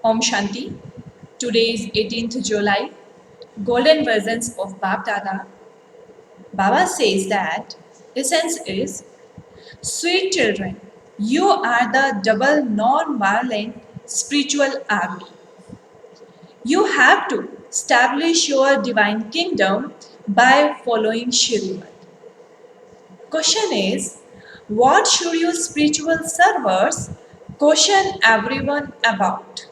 Om Shanti. Today is 18th July. Golden versions of Bab Dada. Baba says that essence is sweet children. You are the double non-violent spiritual army. You have to establish your divine kingdom by following Shrimad. Question is, what should your spiritual servers question everyone about?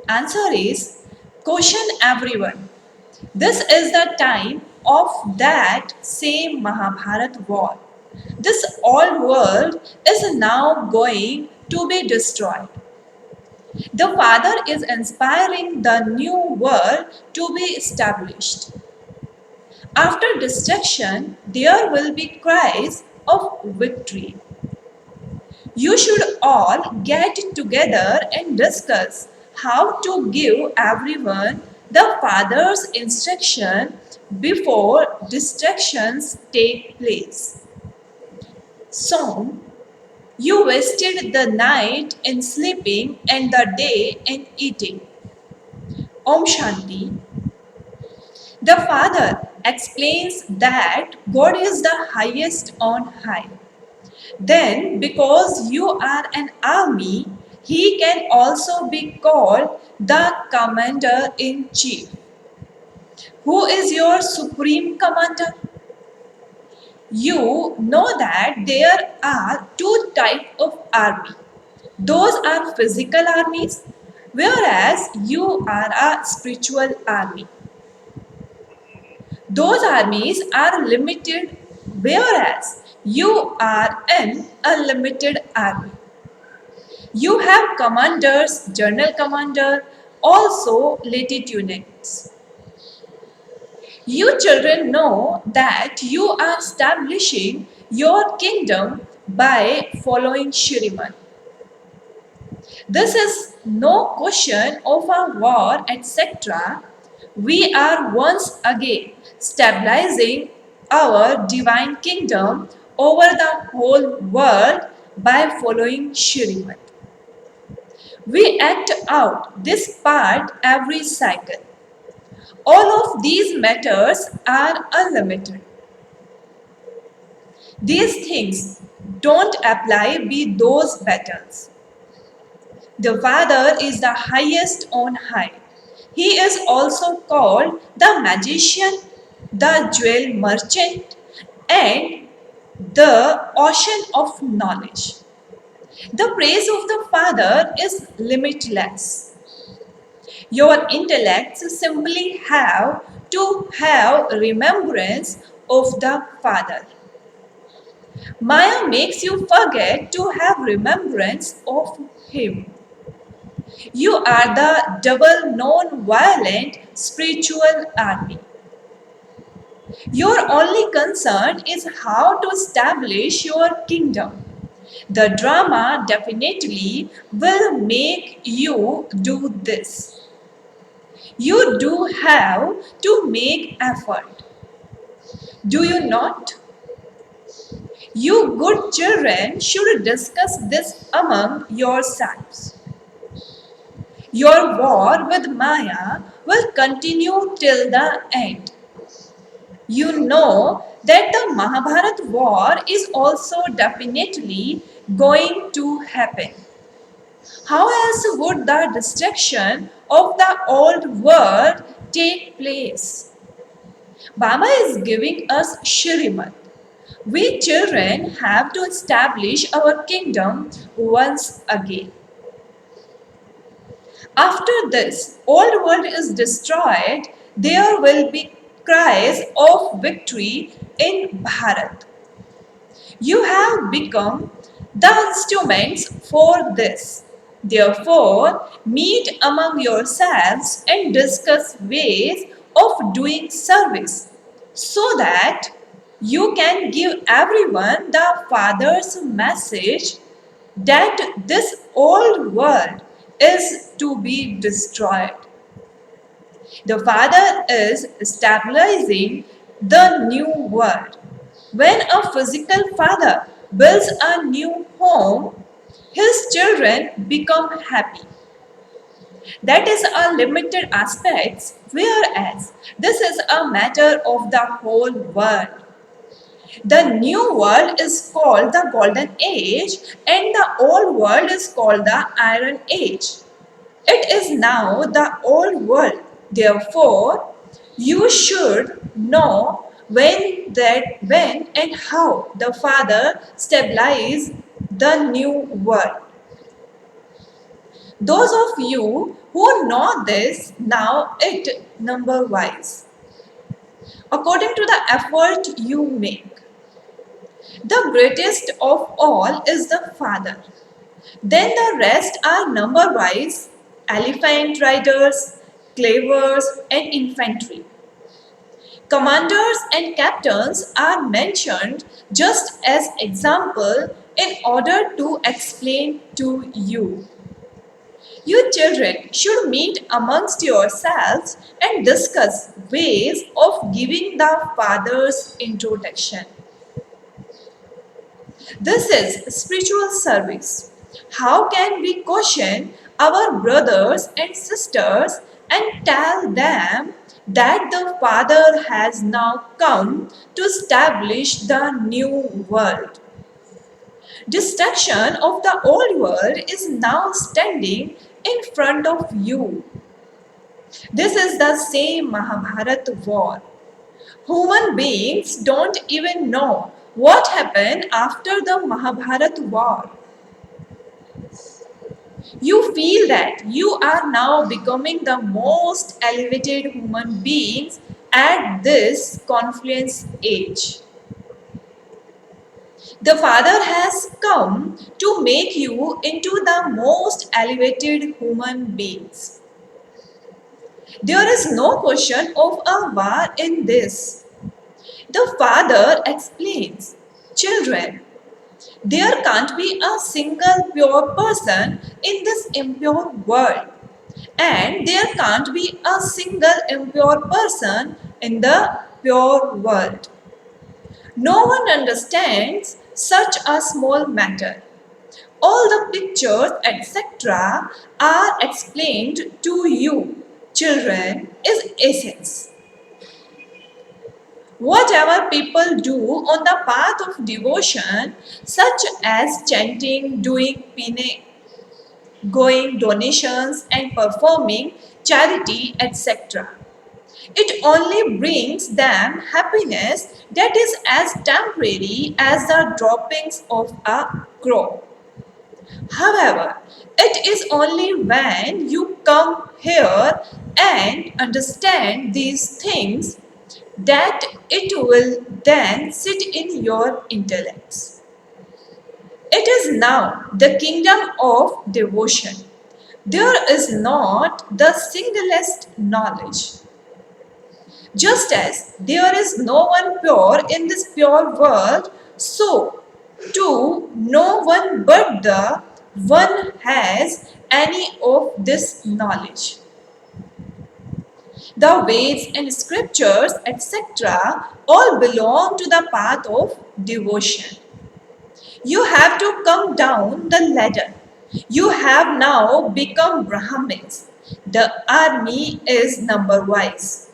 Answer is, question everyone. This is the time of that same Mahabharat war. This old world is now going to be destroyed. The Father is inspiring the new world to be established. After destruction, there will be cries of victory. You should all get together and discuss how to give everyone the Father's instruction before distractions take place. So, you wasted the night in sleeping and the day in eating. Om Shanti. The Father explains that God is the highest on high. Then, because you are an army, he can also be called the commander in chief. Who is your supreme commander? You know that there are two types of army. Those are physical armies, whereas you are a spiritual army. Those armies are limited, whereas you are an unlimited army. You have commanders, general commander, also lieutenants. You children know that you are establishing your kingdom by following Shriman. This is no question of a war, etc. We are once again stabilizing our divine kingdom over the whole world by following Shriman. We act out this part every cycle. All of these matters are unlimited. These things don't apply with those battles. The Father is the highest on high. He is also called the magician, the jewel merchant, and the ocean of knowledge. The praise of the Father is limitless. Your intellects simply have to have remembrance of the Father. Maya makes you forget to have remembrance of Him. You are the double non-violent spiritual army. Your only concern is how to establish your kingdom. The drama definitely will make you do this. You do have to make effort. Do you not? You good children should discuss this among yourselves. Your war with Maya will continue till the end. You know that the Mahabharat war is also definitely going to happen. How else would the destruction of the old world take place? Baba is giving us Shrimat. We children have to establish our kingdom once again. After this old world is destroyed, there will be cries of victory in Bharat. You have become the instruments for this. Therefore, meet among yourselves and discuss ways of doing service so that you can give everyone the Father's message that this old world is to be destroyed. The Father is stabilizing the new world. When a physical father builds a new home, his children become happy. That is a limited aspects, whereas this is a matter of the whole world. The new world is called the golden age and the old world is called the iron age. It is now the old world. Therefore, you should know when and how the Father stabilized the new world. Those of you who know this now it number wise according to the effort you make. The greatest of all is the Father. Then the rest are number wise elephant riders, clavers, and infantry. Commanders and captains are mentioned just as example in order to explain to you. You children should meet amongst yourselves and discuss ways of giving the Father's introduction. This is spiritual service. How can we caution our brothers and sisters and tell them that the Father has now come to establish the new world? Destruction of the old world is now standing in front of you. This is the same Mahabharata war. Human beings don't even know what happened after the Mahabharata war. You feel that you are now becoming the most elevated human beings at this confluence age. The Father has come to make you into the most elevated human beings. There is no question of a war in this. The Father explains, children, there can't be a single pure person in this impure world, and there can't be a single impure person in the pure world. No one understands such a small matter. All the pictures, etc., are explained to you, children, is essence. Whatever people do on the path of devotion, such as chanting, doing penance, going donations, and performing charity, etc., it only brings them happiness that is as temporary as the droppings of a crow. However, it is only when you come here and understand these things that it will then sit in your intellects. It is now the kingdom of devotion. There is not the singlest knowledge. Just as there is no one pure in this pure world, so too no one but the one has any of this knowledge. The Veds and scriptures, etc., all belong to the path of devotion. You have to come down the ladder. You have now become Brahmins. The army is number wise.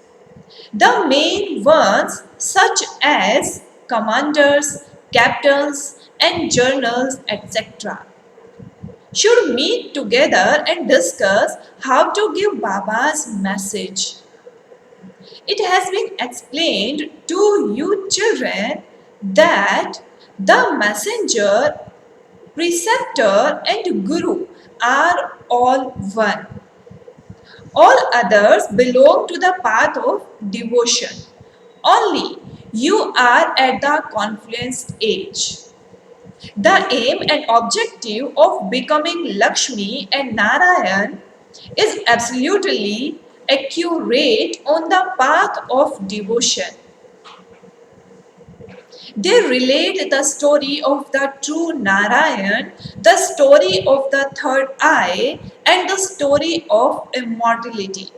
The main ones, such as commanders, captains, and generals, etc., should meet together and discuss how to give Baba's message. It has been explained to you children that the messenger, preceptor, and guru are all one. All others belong to the path of devotion. Only you are at the confluence age. The aim and objective of becoming Lakshmi and Narayan is absolutely accurate on the path of devotion. They relate the story of the true Narayan, the story of the third eye, and the story of immortality.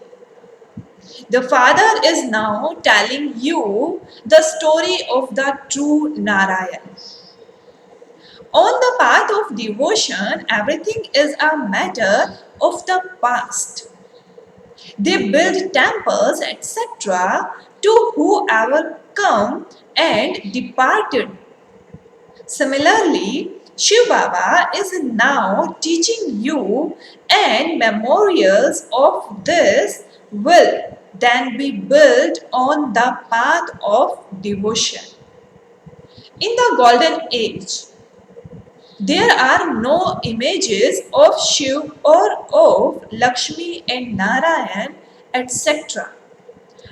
The Father is now telling you the story of the true Narayan. On the path of devotion, everything is a matter of the past. They build temples, etc., to whoever come and departed. Similarly, Shiv Baba is now teaching you, and memorials of this will then be built on the path of devotion. In the golden age, there are no images of Shiv or of Lakshmi and Narayan, etc.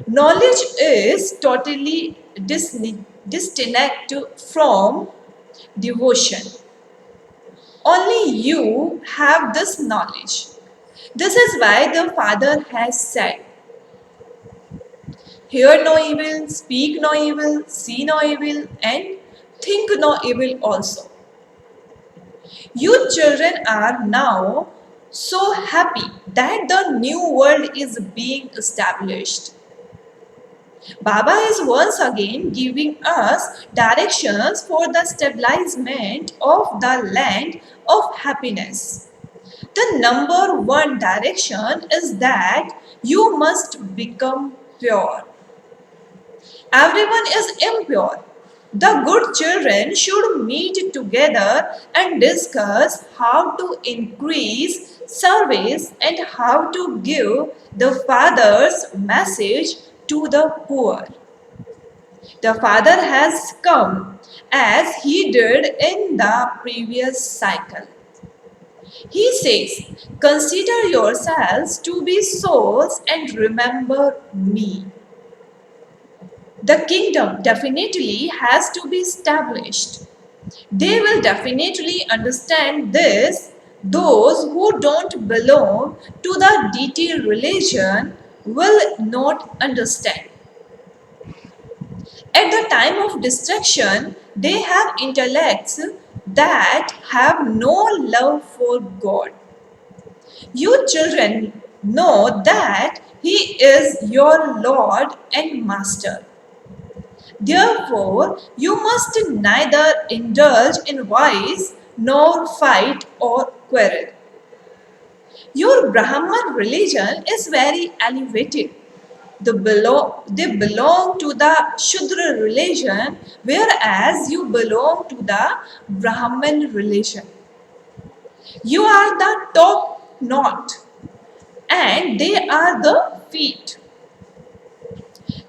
Knowledge is totally disconnected from devotion. Only you have this knowledge. This is why the Father has said, hear no evil, speak no evil, see no evil, and think no evil also. You children are now so happy that the new world is being established. Baba is once again giving us directions for the stabilization of the land of happiness. The number one direction is that you must become pure. Everyone is impure. The good children should meet together and discuss how to increase service and how to give the Father's message to the poor. The Father has come as he did in the previous cycle. He says, consider yourselves to be souls and remember me. The kingdom definitely has to be established. They will definitely understand this. Those who don't belong to the deity religion will not understand. At the time of destruction, they have intellects that have no love for God. You children know that He is your Lord and Master. Therefore, you must neither indulge in vice nor fight or quarrel. Your Brahman religion is very elevated. They belong to the Shudra religion, whereas you belong to the Brahman religion. You are the top knot, and they are the feet.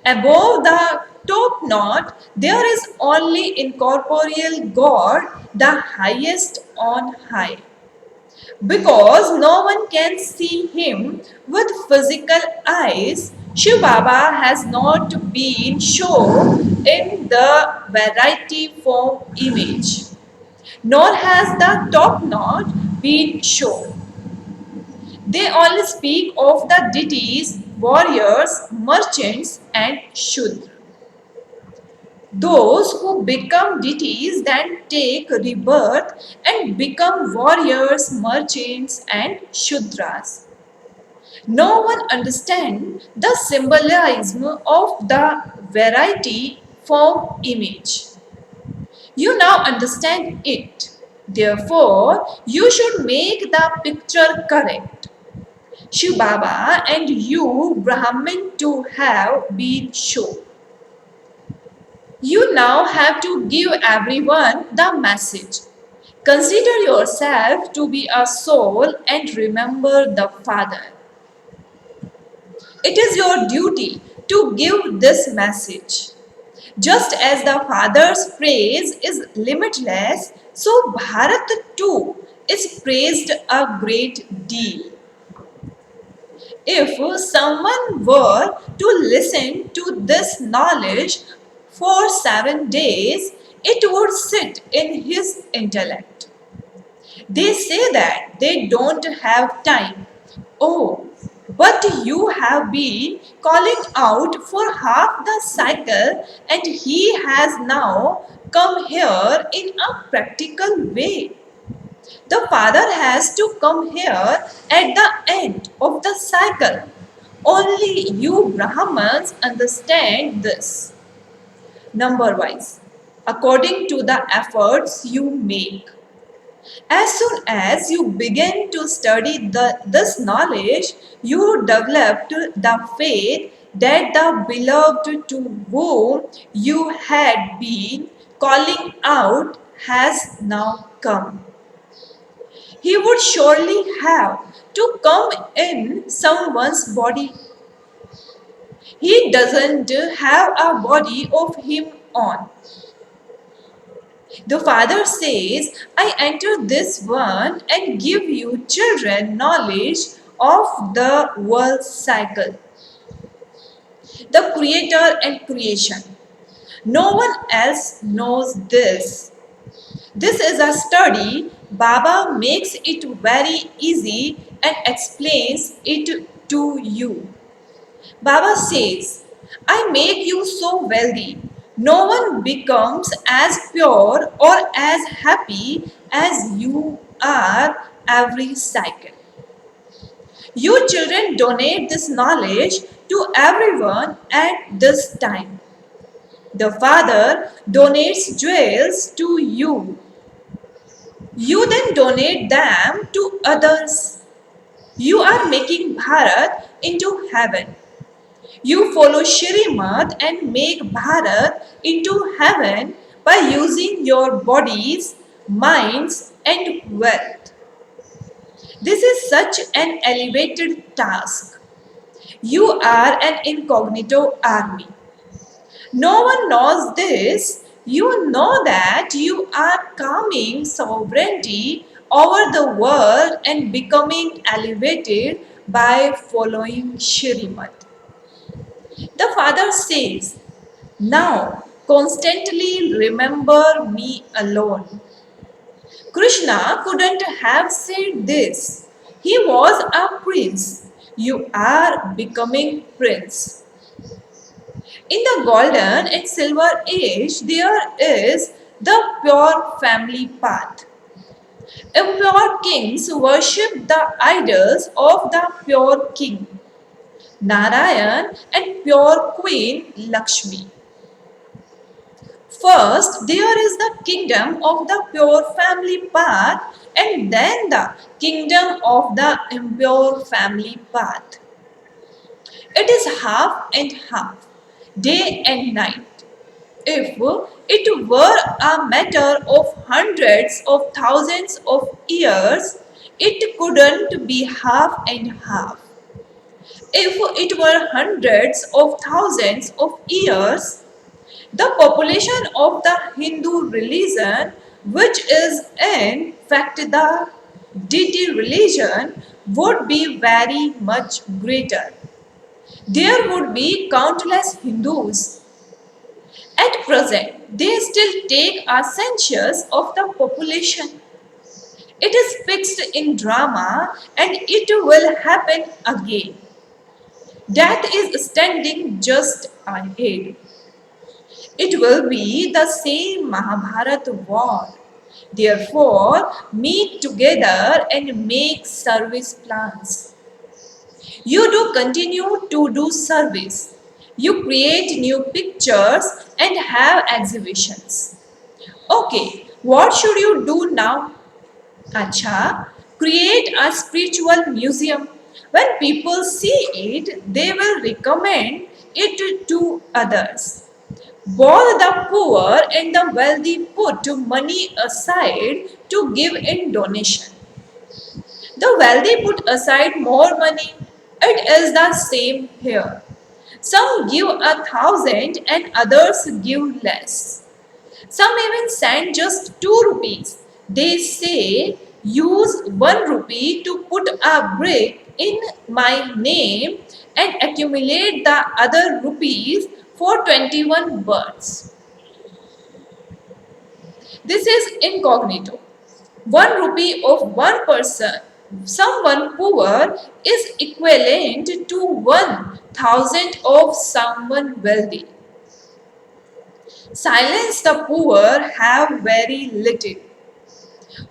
Above the top knot, there is only incorporeal God, the highest on high. Because no one can see him with physical eyes, Shiv Baba has not been shown in the variety form image, nor has the top knot been shown. They only speak of the deities, warriors, merchants, and Shudra. Those who become deities then take rebirth and become warriors, merchants, and Shudras. No one understands the symbolism of the variety form image. You now understand it. Therefore, you should make the picture correct. Shiv Baba and you, Brahmin, too have been shown. You now have to give everyone the message. Consider yourself to be a soul and remember the Father. It is your duty to give this message. Just as the Father's praise is limitless, so Bharat too is praised a great deal. If someone were to listen to this knowledge for 7 days, it would sit in his intellect. They say that they don't have time. Oh, but you have been calling out for half the cycle, and he has now come here in a practical way. The Father has to come here at the end of the cycle. Only you Brahmans understand this. Number wise, according to the efforts you make. As soon as you begin to study this knowledge, you developed the faith that the beloved to whom you had been calling out has now come. He would surely have to come in someone's body. He doesn't have a body of him on. The father says, I enter this one and give you children knowledge of the world cycle, the creator and creation. No one else knows this. This is a study. Baba makes it very easy and explains it to you. Baba says, I make you so wealthy. No one becomes as pure or as happy as you are every cycle. You children donate this knowledge to everyone at this time. The Father donates jewels to you. You then donate them to others. You are making Bharat into heaven. You follow Shrimad and make Bharat into heaven by using your bodies, minds, and wealth. This is such an elevated task. You are an incognito army. No one knows this. You know that you are calming sovereignty over the world and becoming elevated by following Shrimad. The father says, now constantly remember me alone. Krishna couldn't have said this. He was a prince. You are becoming prince. In the golden and silver age, there is the pure family path. Impure kings worship the idols of the pure king, Narayan, and pure queen Lakshmi. First, there is the kingdom of the pure family path, and then the kingdom of the impure family path. It is half and half, day and night. If it were a matter of hundreds of thousands of years, it couldn't be half and half. If it were hundreds of thousands of years, the population of the Hindu religion, which is in fact the deity religion, would be very much greater. There would be countless Hindus. At present, they still take a census of the population. It is fixed in drama and it will happen again. Death is standing just ahead. It will be the same Mahabharata war. Therefore, meet together and make service plans. You do continue to do service. You create new pictures and have exhibitions. Okay, what should you do now? Acha, create a spiritual museum. When people see it, they will recommend it to others. Both the poor and the wealthy put money aside to give in donation. The wealthy put aside more money. It is the same here. Some give 1,000 and others give less. Some even send just 2 rupees. They say, use 1 rupee to put a brick in my name and accumulate the other rupees for 21 birds. This is incognito. 1 rupee of one person, someone poor, is equivalent to 1,000 of someone wealthy. Silence the poor have very little.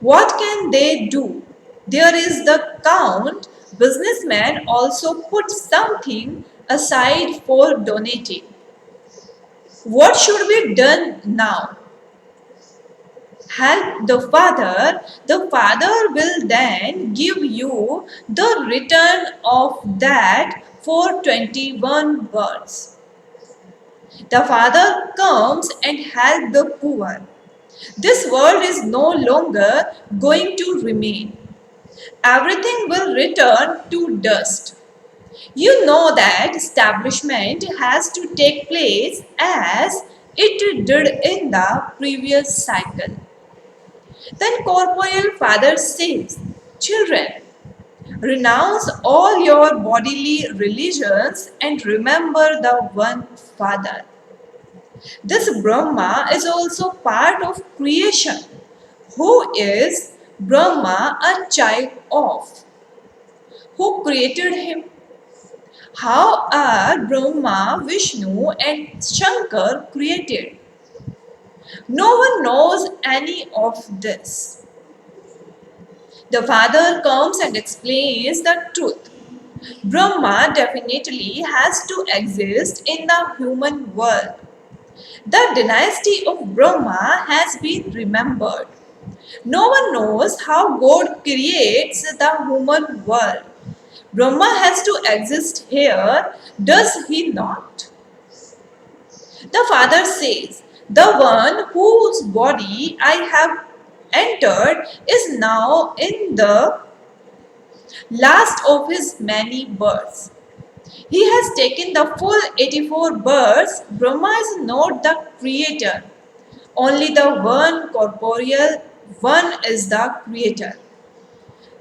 What can they do? There is the count. Businessmen also put something aside for donating. What should be done now? help the Father will then give you the return of that for 21 birds. The Father comes and help the poor. This world is no longer going to remain. Everything will return to dust. You know that establishment has to take place as it did in the previous cycle. Then corporeal father says, children, renounce all your bodily religions and remember the one Father. This Brahma is also part of creation. Who is Brahma a child of? Who created him? How are Brahma, Vishnu, and Shankar created? No one knows any of this. The Father comes and explains the truth. Brahma definitely has to exist in the human world. The dynasty of Brahma has been remembered. No one knows how God creates the human world. Brahma has to exist here, does he not? The Father says, the one whose body I have entered is now in the last of his many births. He has taken the full 84 births. Brahma is not the creator. Only the one corporeal, one is the creator.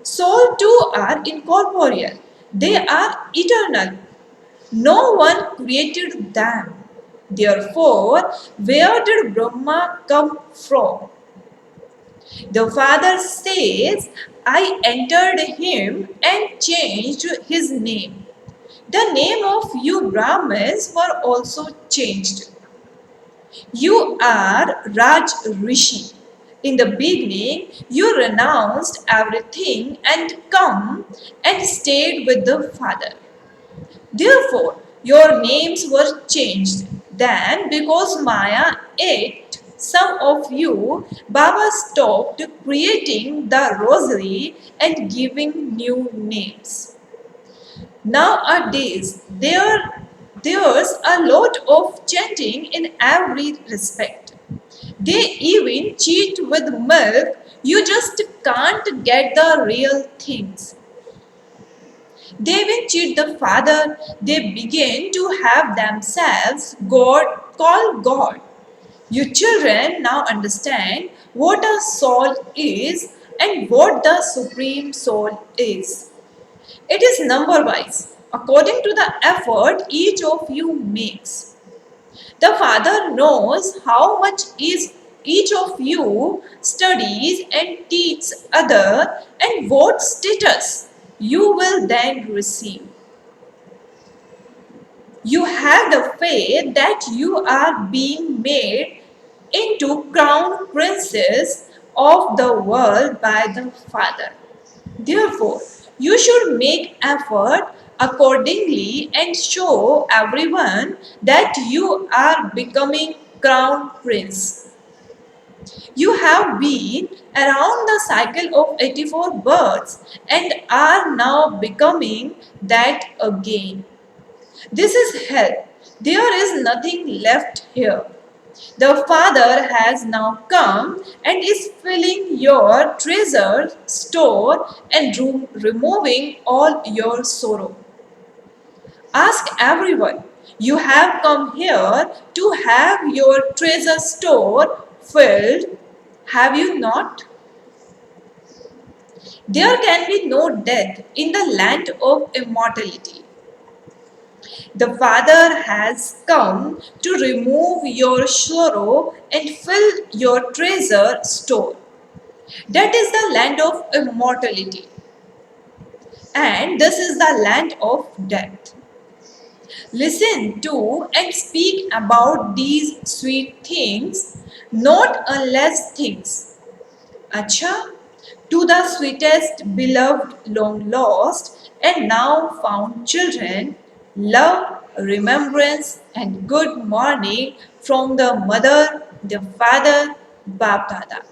Soul too are incorporeal. They are eternal. No one created them. Therefore, where did Brahma come from? The Father says, I entered him and changed his name. The name of you Brahmins were also changed. You are Raj Rishi. In the beginning, you renounced everything and come and stayed with the Father. Therefore, your names were changed. Then, because Maya ate some of you, Baba stopped creating the rosary and giving new names. Nowadays, there's a lot of chanting in every respect. They even cheat with milk. You just can't get the real things. They will cheat the Father. They begin to have themselves God called God. You children now understand what a soul is and what the Supreme Soul is. It is number wise, according to the effort each of you makes. The Father knows how much is each of you studies and teaches other and what status you will then receive. You have the faith that you are being made into crown princes of the world by the Father. Therefore, you should make effort accordingly and show everyone that you are becoming crown prince. You have been around the cycle of 84 births and are now becoming that again. This is hell. There is nothing left here. The Father has now come and is filling your treasure store and removing all your sorrow. Ask everyone. You have come here to have your treasure store filled. Have you not? There can be no death in the land of immortality. The Father has come to remove your sorrow and fill your treasure store. That is the land of immortality. And this is the land of death. Listen to and speak about these sweet things, not unless things. Acha, to the sweetest, beloved, long lost, and now found children, love, remembrance, and good morning from the mother, the father, Bap Dada.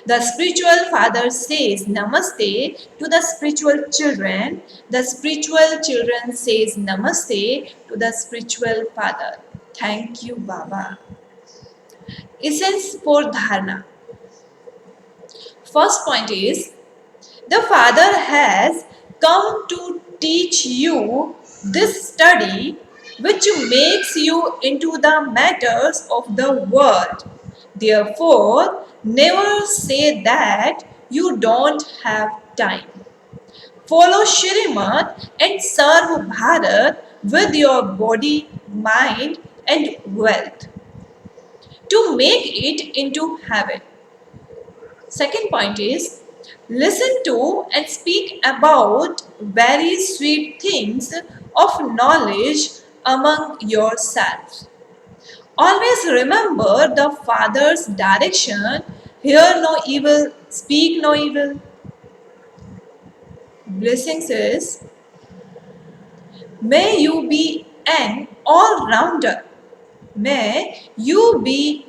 The spiritual father says namaste to the spiritual children. The spiritual children says namaste to the spiritual father. Thank you, Baba. Essence for dharna. First point is the Father has come to teach you this study which makes you into the matters of the world. Therefore, never say that you don't have time. Follow Shrimad and serve Bharat with your body, mind, and wealth to make it into heaven. Second point is listen to and speak about very sweet things of knowledge among yourselves. Always remember the Father's direction. Hear no evil, speak no evil. Blessings is may you be an all rounder. May you be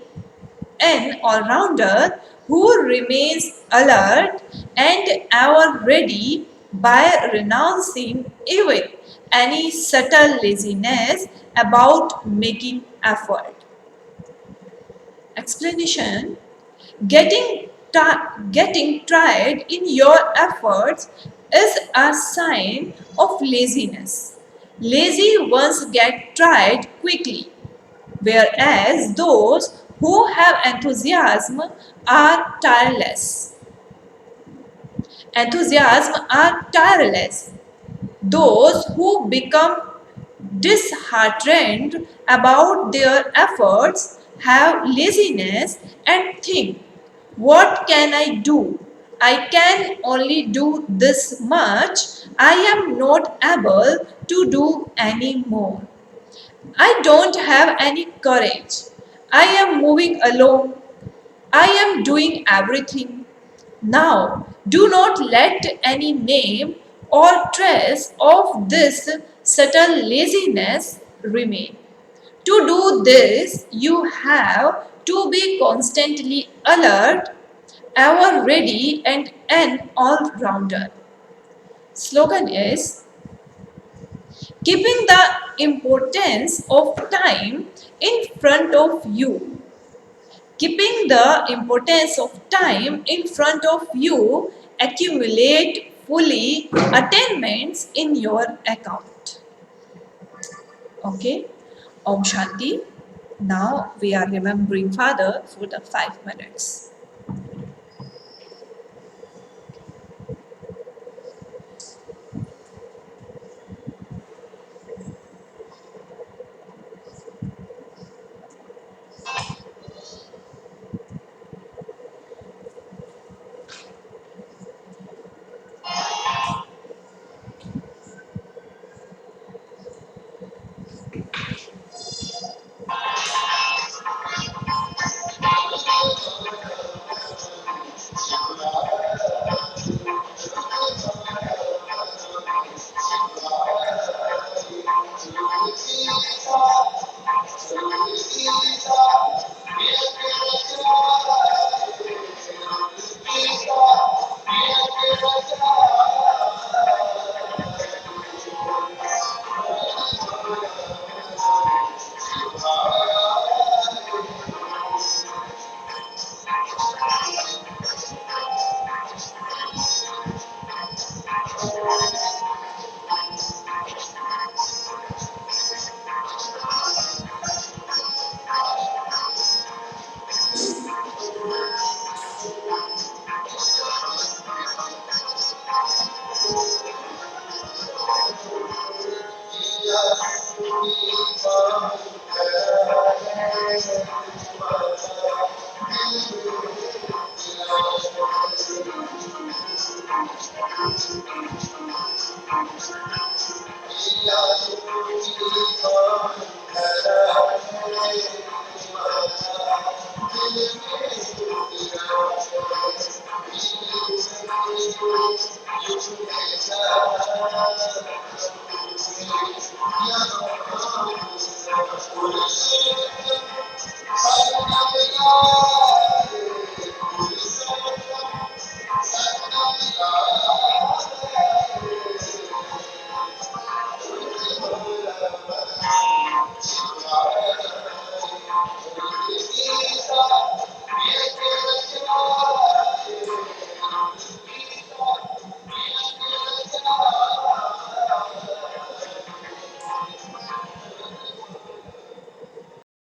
an all-rounder who remains alert and ever ready by renouncing even any subtle laziness about making effort. Explanation. Getting tired in your efforts is a sign of laziness. Lazy ones get tired quickly, whereas those who have enthusiasm are tireless. Enthusiasm are tireless. Those who become disheartened about their efforts have laziness and think, what can I do? I can only do this much. I am not able to do any more. I don't have any courage. I am moving alone. I am doing everything. Now, do not let any name or trace of this subtle laziness remain. To do this, you have to be constantly alert, ever ready, and an all rounder. Slogan is keeping the importance of time in front of you. Keeping the importance of time in front of you, accumulate fully attainments in your account. Okay? Om Shanti. Now we are remembering Father for the 5 minutes.